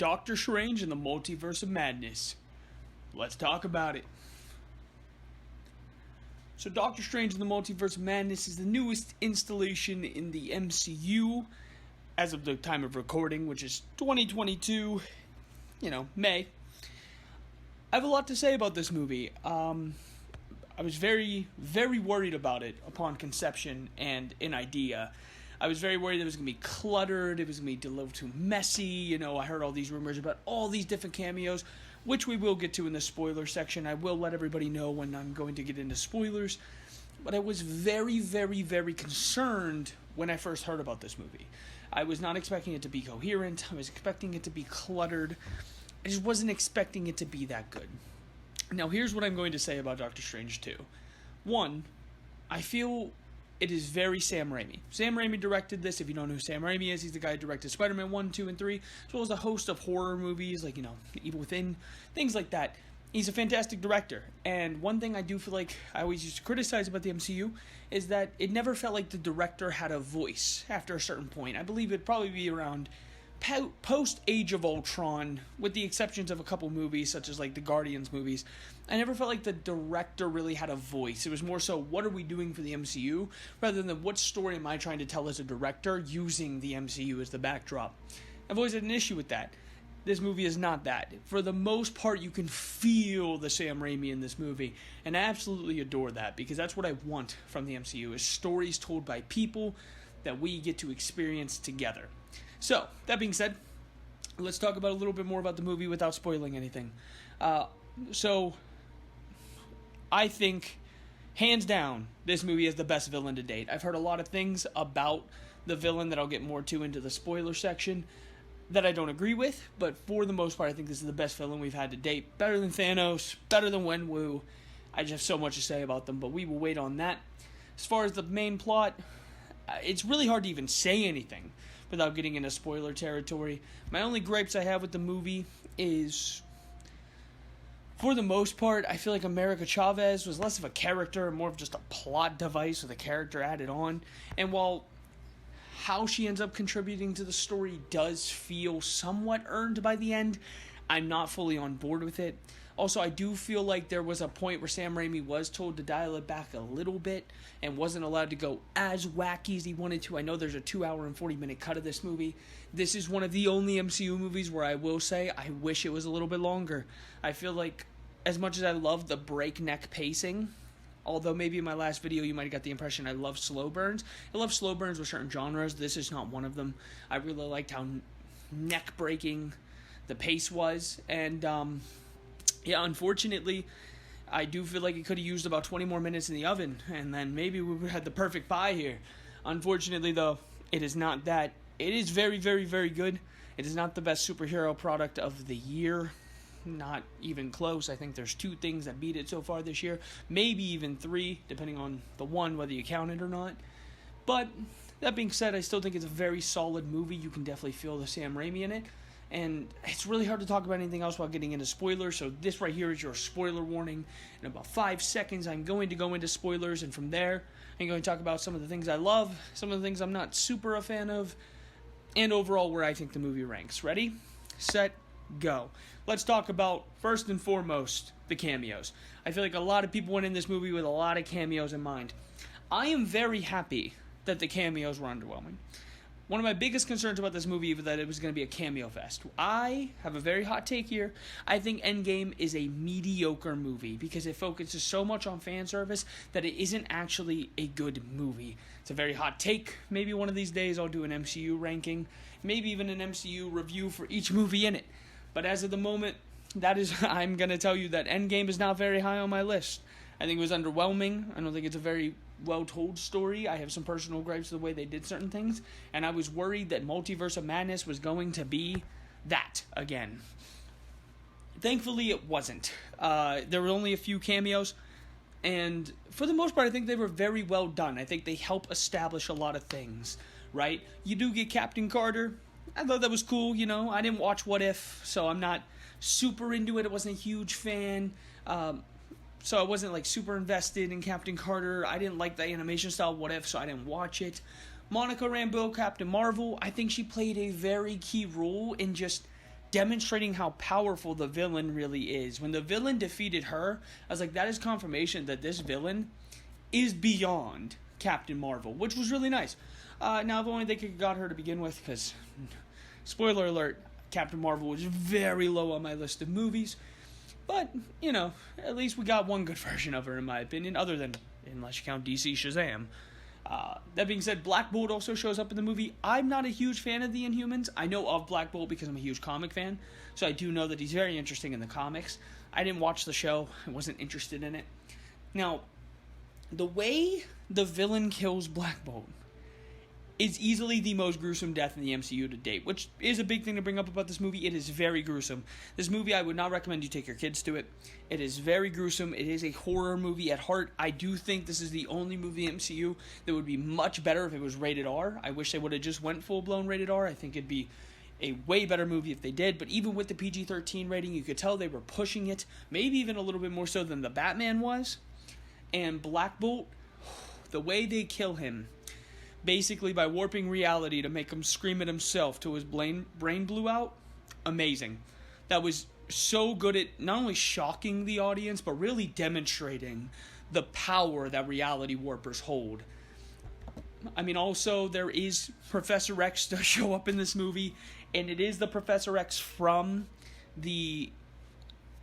Doctor Strange and the Multiverse of Madness. Let's talk about it. So Doctor Strange and the Multiverse of Madness is the newest installation in the MCU as of the time of recording, which is 2022, May. I have a lot to say about this movie. I was very, very worried about it upon conception and an idea. I was very worried it was going to be cluttered, it was going to be a little too messy. I heard all these rumors about all these different cameos, which we will get to in the spoiler section. I will let everybody know when I'm going to get into spoilers. But I was very, very, very concerned when I first heard about this movie. I was not expecting it to be coherent. I was expecting it to be cluttered. I just wasn't expecting it to be that good. Now, here's what I'm going to say about Doctor Strange 2. One, I feel it is very Sam Raimi. Sam Raimi directed this. If you don't know who Sam Raimi is, he's the guy who directed Spider-Man 1, 2, and 3, as well as a host of horror movies, like, Evil Within, things like that. He's a fantastic director. And one thing I do feel like I always used to criticize about the MCU is that it never felt like the director had a voice after a certain point. I believe it'd probably be around post Age of Ultron, with the exceptions of a couple movies, such as like the Guardians movies. I never felt like the director really had a voice. It was more so, what are we doing for the MCU, rather than what story am I trying to tell as a director using the MCU as the backdrop. I've always had an issue with that. This movie is not that. For the most part, you can feel the Sam Raimi in this movie, and I absolutely adore that, because that's what I want from the MCU, is stories told by people that we get to experience together. So, that being said, let's talk about a little bit more about the movie without spoiling anything. So, I think, hands down, this movie is the best villain to date. I've heard a lot of things about the villain that I'll get more to into the spoiler section that I don't agree with, but for the most part, I think this is the best villain we've had to date. Better than Thanos, better than Wenwu. I just have so much to say about them, but we will wait on that. As far as the main plot, it's really hard to even say anything without getting into spoiler territory. My only gripes I have with the movie is, for the most part, I feel like America Chavez was less of a character and more of just a plot device with a character added on. And while how she ends up contributing to the story does feel somewhat earned by the end, I'm not fully on board with it. Also, I do feel like there was a point where Sam Raimi was told to dial it back a little bit and wasn't allowed to go as wacky as he wanted to. I know there's a 2-hour and 40-minute cut of this movie. This is one of the only MCU movies where I will say I wish it was a little bit longer. I feel like, as much as I love the breakneck pacing, although maybe in my last video you might have got the impression I love slow burns. I love slow burns with certain genres. This is not one of them. I really liked how neck-breaking the pace was. And, unfortunately, I do feel like it could have used about 20 more minutes in the oven, and then maybe we would have had the perfect pie here. Unfortunately, though, it is not that. It is very, very, very good. It is not the best superhero product of the year. Not even close. I think there's 2 things that beat it so far this year. Maybe even 3, depending on the one, whether you count it or not. But, that being said, I still think it's a very solid movie. You can definitely feel the Sam Raimi in it. And it's really hard to talk about anything else while getting into spoilers, so this right here is your spoiler warning. In about 5 seconds, I'm going to go into spoilers, and from there, I'm going to talk about some of the things I love, some of the things I'm not super a fan of, and overall where I think the movie ranks. Ready? Set, go. Let's talk about, first and foremost, the cameos. I feel like a lot of people went in this movie with a lot of cameos in mind. I am very happy that the cameos were underwhelming. One of my biggest concerns about this movie was that it was going to be a cameo fest. I have a very hot take here. I think Endgame is a mediocre movie because it focuses so much on fan service that it isn't actually a good movie. It's a very hot take. Maybe one of these days I'll do an MCU ranking, maybe even an MCU review for each movie in it. But as of the moment, I'm going to tell you that Endgame is not very high on my list. I think it was underwhelming. I don't think it's a very well-told story. I have some personal gripes with the way they did certain things, and I was worried that Multiverse of Madness was going to be that again. Thankfully, it wasn't. There were only a few cameos, and for the most part, I think they were very well done. I think they help establish a lot of things, right? You do get Captain Carter. I thought that was cool, I didn't watch What If, so I'm not super into it. I wasn't a huge fan. So I wasn't super invested in Captain Carter. I didn't like the animation style What If, so I didn't watch it. Monica Rambeau, Captain Marvel, I think she played a very key role in just demonstrating how powerful the villain really is. When the villain defeated her, I was like, that is confirmation that this villain is beyond Captain Marvel, which was really nice. Now, if only they could have got her to begin with, because, spoiler alert, Captain Marvel was very low on my list of movies. But, you know, at least we got one good version of her, in my opinion, other than, unless you count DC Shazam. That being said, Black Bolt also shows up in the movie. I'm not a huge fan of the Inhumans. I know of Black Bolt because I'm a huge comic fan, so I do know that he's very interesting in the comics. I didn't watch the show. I wasn't interested in it. Now, the way the villain kills Black Bolt is easily the most gruesome death in the MCU to date, which is a big thing to bring up about this movie. It is very gruesome. This movie, I would not recommend you take your kids to it. It is very gruesome. It is a horror movie at heart. I do think this is the only movie in MCU that would be much better if it was rated R. I wish they would have just went full-blown rated R. I think it'd be a way better movie if they did, but even with the PG-13 rating, you could tell they were pushing it, maybe even a little bit more so than the Batman was. And Black Bolt, the way they kill him, basically by warping reality to make him scream at himself till his brain blew out, amazing. That was so good at not only shocking the audience, but really demonstrating the power that reality warpers hold. I mean, also, there is Professor X to show up in this movie, and it is the Professor X from the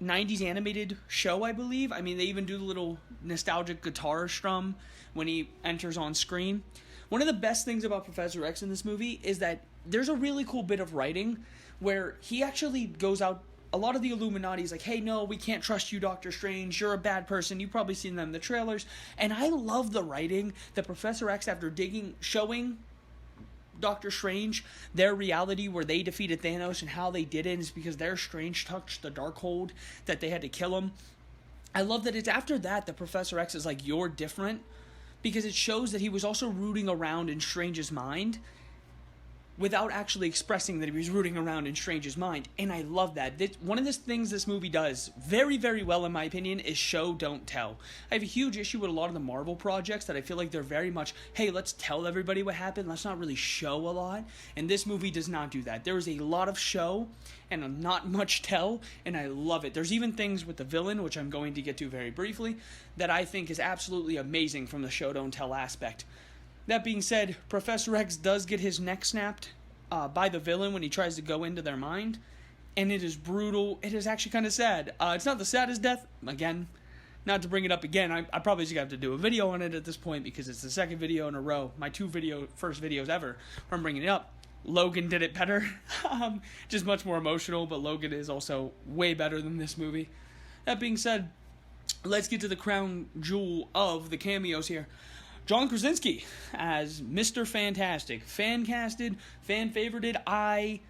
90s animated show, I believe. I mean, they even do the little nostalgic guitar strum when he enters on screen. One of the best things about Professor X in this movie is that there's a really cool bit of writing where he actually goes out. A lot of the Illuminati is like, hey, no, we can't trust you, Doctor Strange. You're a bad person. You've probably seen them in the trailers. And I love the writing that Professor X, after showing Doctor Strange their reality where they defeated Thanos and how they did it is because their Strange touched the Darkhold that they had to kill him. I love that it's after that Professor X is like, you're different, because it shows that he was also rooting around in Strange's mind without actually expressing that he was rooting around in Strange's mind. And I love that. One of the things this movie does very, very well, in my opinion, is show, don't tell. I have a huge issue with a lot of the Marvel projects that I feel like they're very much, hey, let's tell everybody what happened. Let's not really show a lot. And this movie does not do that. There is a lot of show and not much tell, and I love it. There's even things with the villain, which I'm going to get to very briefly, that I think is absolutely amazing from the show, don't tell aspect. That being said, Professor X does get his neck snapped by the villain when he tries to go into their mind, and it is brutal. It is actually kind of sad. It's not the saddest death. Again, not to bring it up again, I probably just have to do a video on it at this point because it's the second video in a row, my first videos ever, where I'm bringing it up. Logan did it better. Just much more emotional, but Logan is also way better than this movie. That being said, let's get to the crown jewel of the cameos here. John Krasinski as Mr. Fantastic. Fan-casted, fan-favorited. I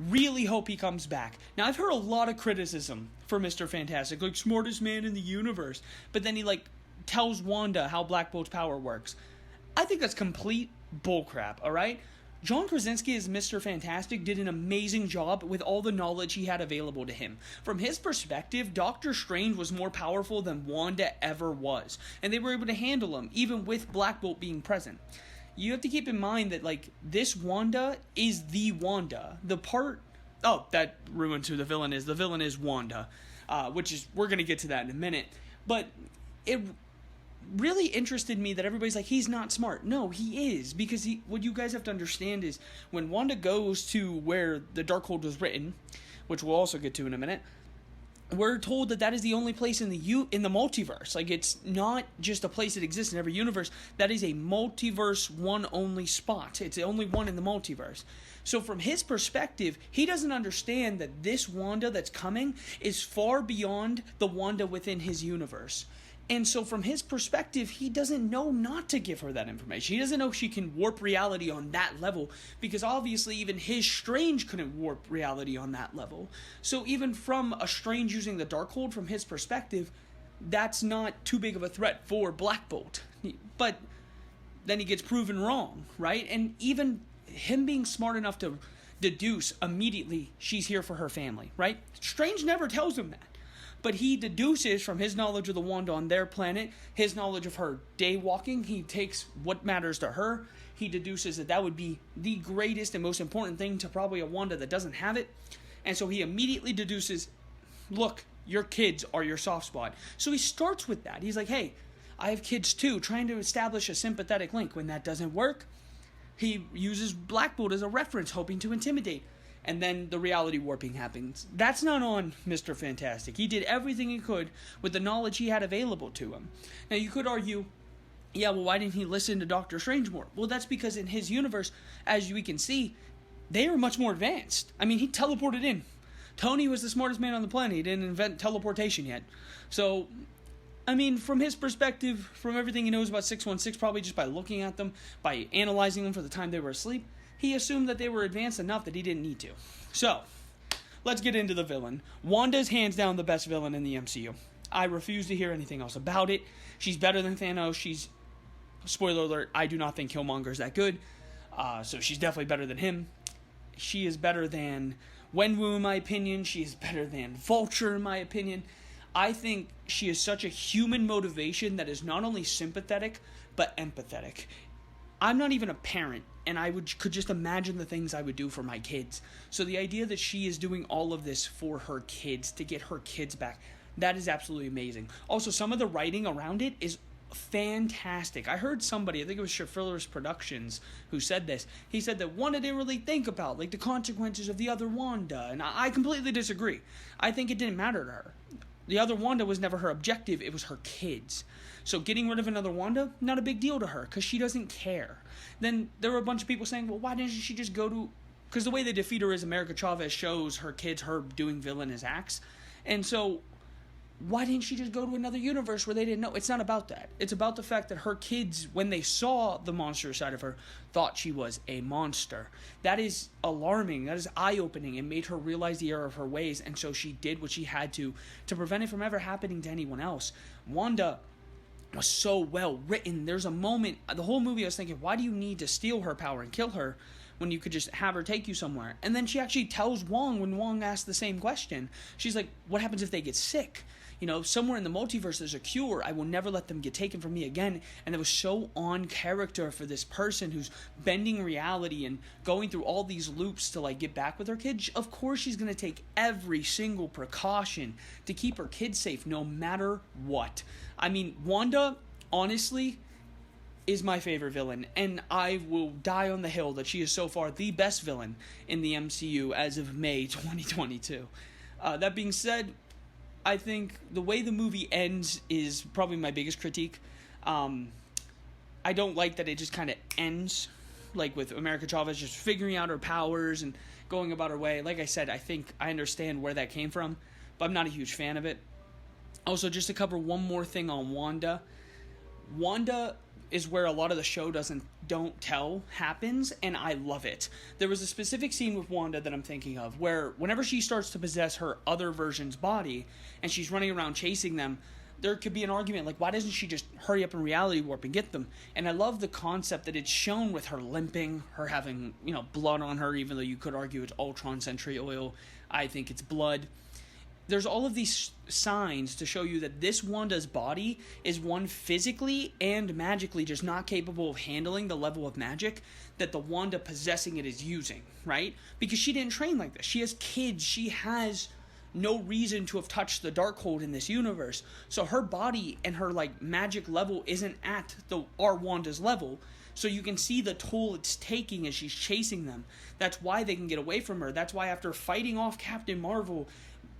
really hope he comes back. Now, I've heard a lot of criticism for Mr. Fantastic, like, smartest man in the universe. But then he, tells Wanda how Black Bolt's power works. I think that's complete bullcrap, alright? John Krasinski as Mr. Fantastic did an amazing job with all the knowledge he had available to him. From his perspective, Doctor Strange was more powerful than Wanda ever was, and they were able to handle him, even with Black Bolt being present. You have to keep in mind that, this Wanda is the Wanda. That ruins who the villain is. The villain is Wanda, we're going to get to that in a minute. But it really interested me that everybody's like, he's not smart. No, he is, because what you guys have to understand is when Wanda goes to where the Darkhold was written, which we'll also get to in a minute, we're told that is the only place in the multiverse. It's not just a place that exists in every universe. That is a multiverse one only spot. It's the only one in the multiverse. So from his perspective, he doesn't understand that this Wanda that's coming is far beyond the Wanda within his universe. And so from his perspective, he doesn't know not to give her that information. He doesn't know she can warp reality on that level, because obviously even his Strange couldn't warp reality on that level. So even from a Strange using the Darkhold, from his perspective, that's not too big of a threat for Black Bolt. But then he gets proven wrong, right? And even him being smart enough to deduce immediately she's here for her family, right? Strange never tells him that. But he deduces from his knowledge of the Wanda on their planet, his knowledge of her day walking, he takes what matters to her. He deduces that would be the greatest and most important thing to probably a Wanda that doesn't have it. And so he immediately deduces, look, your kids are your soft spot. So he starts with that. He's like, hey, I have kids too, trying to establish a sympathetic link. When that doesn't work, he uses Black Bolt as a reference, hoping to intimidate. And then the reality warping happens. That's not on Mr. Fantastic. He did everything he could with the knowledge he had available to him. Now, you could argue, yeah, well, why didn't he listen to Doctor Strange more? Well, that's because in his universe, as we can see, they are much more advanced. I mean, he teleported in. Tony was the smartest man on the planet. He didn't invent teleportation yet. So, I mean, from his perspective, from everything he knows about 616, probably just by looking at them, by analyzing them for the time they were asleep, he assumed that they were advanced enough that he didn't need to. So, let's get into the villain. Wanda's hands down the best villain in the MCU. I refuse to hear anything else about it. She's better than Thanos. She's, spoiler alert, I do not think Killmonger's that good. So she's definitely better than him. She is better than Wenwu, in my opinion. She is better than Vulture, in my opinion. I think she is such a human motivation that is not only sympathetic, but empathetic. I'm not even a parent, and I could just imagine the things I would do for my kids. So the idea that she is doing all of this for her kids, to get her kids back, that is absolutely amazing. Also, some of the writing around it is fantastic. I heard somebody, I think it was Shafriller's Productions, who said this. He said that Wanda didn't really think about, like, the consequences of the other Wanda, and I completely disagree. I think it didn't matter to her. The other Wanda was never her objective, it was her kids. So getting rid of another Wanda, not a big deal to her, because she doesn't care. Then there were a bunch of people saying, well, why didn't she just go to... Because the way they defeat her is America Chavez shows her kids her doing villainous acts. And so, why didn't she just go to another universe where they didn't know? It's not about that. It's about the fact that her kids, when they saw the monster side of her, thought she was a monster. That is alarming. That is eye-opening. It made her realize the error of her ways, and so she did what she had to prevent it from ever happening to anyone else. Wanda was so well written. There's a moment, the whole movie I was thinking, why do you need to steal her power and kill her when you could just have her take you somewhere? And then she actually tells Wong, when Wong asks the same question, she's like, what happens if they get sick? You know, somewhere in the multiverse there's a cure. I will never let them get taken from me again. And it was so on character for this person who's bending reality and going through all these loops to, like, get back with her kids. Of course she's going to take every single precaution to keep her kids safe no matter what. I mean, Wanda, honestly, is my favorite villain, and I will die on the hill that she is so far the best villain in the MCU as of May 2022. That being said, I think the way the movie ends is probably my biggest critique. I don't like that it just kind of ends, like with America Chavez just figuring out her powers and going about her way. Like I said, I think I understand where that came from, but I'm not a huge fan of it. Also, just to cover one more thing on Wanda. Wanda is where a lot of the show don't tell happens, and I love it. There was a specific scene with Wanda that I'm thinking of, where whenever she starts to possess her other version's body, and she's running around chasing them, there could be an argument, like, why doesn't she just hurry up and reality warp and get them? And I love the concept that it's shown with her limping, her having, blood on her, even though you could argue it's Ultron Sentry oil. I think it's blood. There's all of these signs to show you that this Wanda's body is one physically and magically just not capable of handling the level of magic that the Wanda possessing it is using, right? Because she didn't train like this. She has kids. She has no reason to have touched the Darkhold in this universe. So her body and her, like, magic level isn't at our Wanda's level. So you can see the toll it's taking as she's chasing them. That's why they can get away from her. That's why after fighting off Captain Marvel,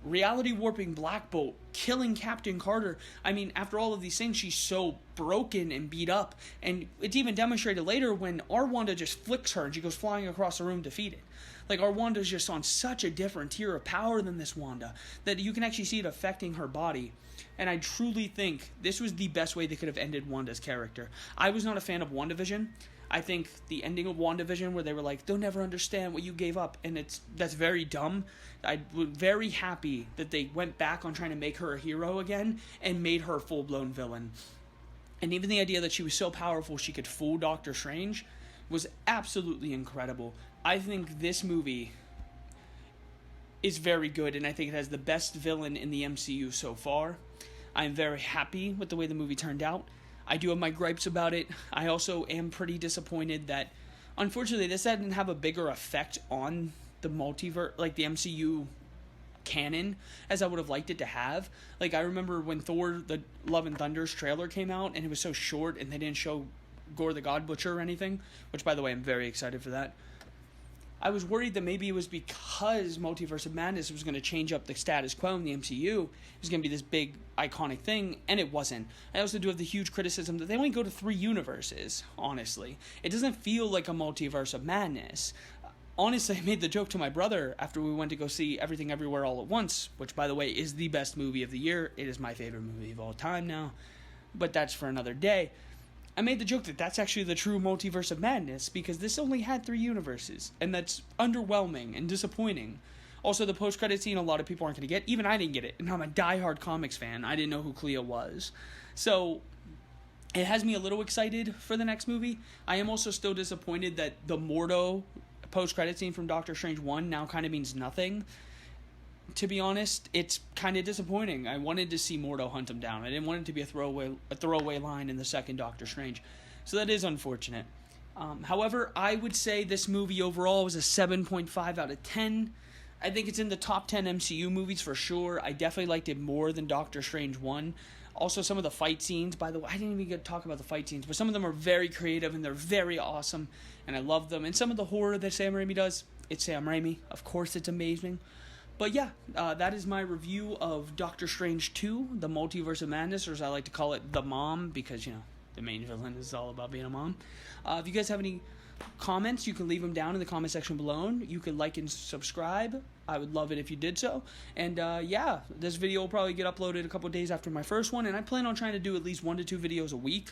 reality warping Black Bolt, killing Captain Carter, I mean, after all of these things, she's so broken and beat up. And it's even demonstrated later when our Wanda just flicks her and she goes flying across the room defeated. Like, our Wanda's just on such a different tier of power than this Wanda that you can actually see it affecting her body. And I truly think this was the best way they could have ended Wanda's character. I was not a fan of WandaVision. I think the ending of WandaVision, where they were like, they'll never understand what you gave up, and that's very dumb. I was very happy that they went back on trying to make her a hero again and made her a full-blown villain. And even the idea that she was so powerful she could fool Doctor Strange was absolutely incredible. I think this movie is very good, and I think it has the best villain in the MCU so far. I'm very happy with the way the movie turned out. I do have my gripes about it. I also am pretty disappointed that, unfortunately, this didn't have a bigger effect on the multiverse, like the MCU canon as I would have liked it to have. Like, I remember when Thor the Love and Thunder's trailer came out and it was so short and they didn't show Gore the God Butcher or anything, which, by the way, I'm very excited for that. I was worried that maybe it was because Multiverse of Madness was going to change up the status quo in the MCU. It was going to be this big, iconic thing, and it wasn't. I also do have the huge criticism that they only go to 3 universes, honestly. It doesn't feel like a Multiverse of Madness. Honestly, I made the joke to my brother after we went to go see Everything Everywhere All at Once, which, by the way, is the best movie of the year. It is my favorite movie of all time now, but that's for another day. I made the joke that that's actually the true Multiverse of Madness, because this only had 3 universes, and that's underwhelming and disappointing. Also, the post-credit scene, a lot of people aren't going to get. Even I didn't get it, and I'm a diehard comics fan. I didn't know who Clea was. So it has me a little excited for the next movie. I am also still disappointed that the Mordo post-credit scene from Doctor Strange 1 now kind of means nothing. To be honest, it's kind of disappointing. I wanted to see Mordo hunt him down. I didn't want it to be a throwaway line in the second Doctor Strange. So that is unfortunate. However, I would say this movie overall was a 7.5 out of 10. I think it's in the top 10 MCU movies for sure. I definitely liked it more than Doctor Strange 1. Also, some of the fight scenes, by the way, I didn't even get to talk about the fight scenes, but some of them are very creative and they're very awesome, and I love them. And some of the horror that Sam Raimi does, it's Sam Raimi. Of course, it's amazing. But yeah, that is my review of Doctor Strange 2, The Multiverse of Madness, or as I like to call it, The Mom, because, you know, the main villain is all about being a mom. If you guys have any comments, you can leave them down in the comment section below. You can like and subscribe. I would love it if you did so. And yeah, this video will probably get uploaded a couple days after my first one, and I plan on trying to do at least 1 to 2 videos a week,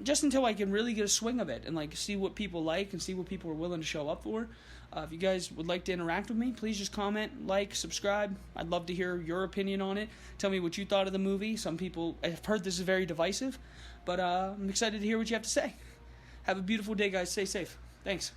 just until I can really get a swing of it and like see what people like and see what people are willing to show up for. If you guys would like to interact with me, please just comment, like, subscribe. I'd love to hear your opinion on it. Tell me what you thought of the movie. Some people, I've heard this is very divisive, but I'm excited to hear what you have to say. Have a beautiful day, guys. Stay safe. Thanks.